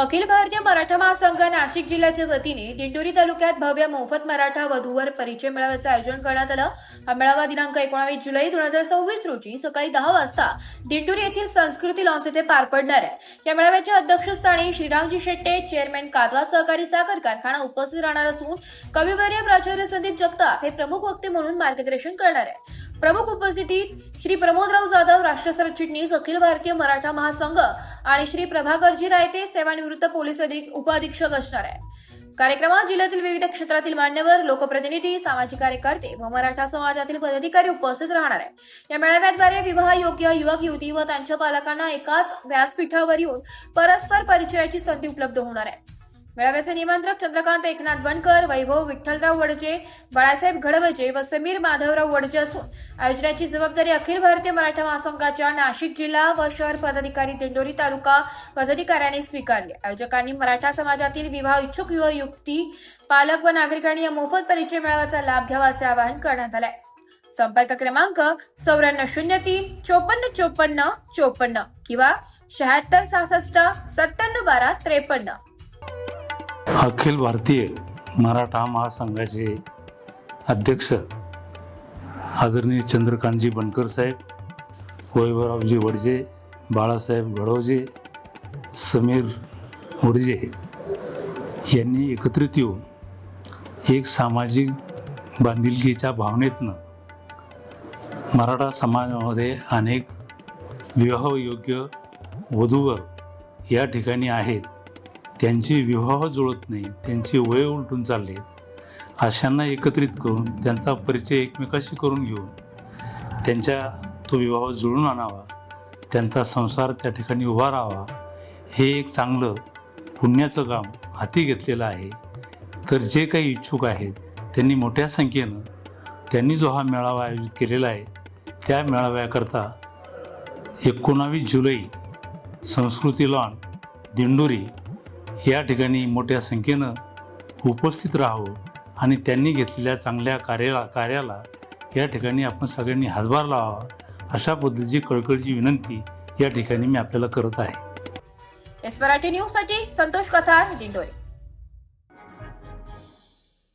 अखिल भारतीय मराठा महासंघ नाशिक जिल्ह्याच्या वतीने दिंडोरी तालुक्यात भव्य मोफत मराठा वधूवर परिचय मेळाव्याचे आयोजन करण्यात आलं। हा मेळावा दिनांक 19 जुलै 2026 रोजी सकाळी 10 वाजता दिंडोरी येथील संस्कृती लॉन्स येथे पार पडणार आहे। या मेळाव्याच्या अध्यक्षस्थानी श्रीरामजी शेट्टे, चेअरमॅन कादवा सहकारी साखर कारखाना उपस्थित राहणार असून कविवर्य प्राचार्य संदीप जगताप हे प्रमुख वक्ते म्हणून मार्गदर्शन करणार आहे। प्रमुख उपस्थितीत श्री प्रमोदराव जाधव, राष्ट्रीय सरचिटणीस अखिल भारतीय मराठा महासंघ आणि श्री प्रभाकरजी रायते, सेवानिवृत्त पोलीस उपअधीक्षक असणार आहे। कार्यक्रमात जिल्ह्यातील विविध क्षेत्रातील मान्यवर, लोकप्रतिनिधी, सामाजिक कार्यकर्ते व मराठा समाजातील पदाधिकारी उपस्थित राहणार आहे। या मेळाव्याद्वारे विवाह योग्य युवक युवती व त्यांच्या पालकांना एकाच व्यासपीठावर येऊन परस्पर परिचयाची संधी उपलब्ध होणार आहे। मेळाव्याचे निमंत्रक चंद्रकांत एकनाथ बनकर, वैभव विठ्ठलराव वडजे, बाळासाहेब घडवजे व समीर माधवराव वडजे असून आयोजनाची जबाबदारी अखिल भारतीय मराठा महासंघाच्या नाशिक जिल्हा व शहर पदाधिकारी, दिंडोरी तालुका पदाधिकाऱ्यांनी स्वीकारले। आयोजकांनी मराठा समाजातील विवाह इच्छुक युवक युवती, पालक व नागरिकांनी या मोफत परिचय मेळाव्याचा लाभ घ्यावा असे आवाहन करण्यात आले। संपर्क क्रमांक 9403 54 54 54 किंवा 76 66 97 12 53। अखिल भारतीय मराठा महासंघाचे अध्यक्ष आदरणीय चंद्रकांतजी बनकर साहेब, वैभवरावजी वडजे, बाळासाहेब घडवजे, समीर वडजे यांनी एकत्रित येऊन एक सामाजिक बांधिलकीच्या भावनेतनं मराठा समाजामध्ये अनेक विवाहयोग्य वधूवर या ठिकाणी आहेत, त्यांचे विवाह जुळत नाही, त्यांचे वय उलटून चालले, अशांना एकत्रित करून त्यांचा परिचय एकमेकाशी करून घेऊन त्यांच्या तो विवाह जुळून आणावा, त्यांचा संसार त्या ठिकाणी उभा राहावा, हे एक चांगलं पुण्याचं काम हाती घेतलेलं आहे। तर जे काही इच्छुक आहेत त्यांनी मोठ्या संख्येनं त्यांनी जो हा मेळावा आयोजित केलेला आहे त्या मेळाव्याकरता 19 जुलै संस्कृती लॉन दिंडोरी या ठिकाणी मोठ्या संख्येनं उपस्थित राहावं आणि त्यांनी घेतलेल्या चांगल्या कार्याला या ठिकाणी आपण सगळ्यांनी हातभार लावावा, अशा पद्धतीची कळकळीची विनंती या ठिकाणी मी आपल्याला करत आहे। मराठी न्यूजसाठी संतोष कथार, दिंडोरी।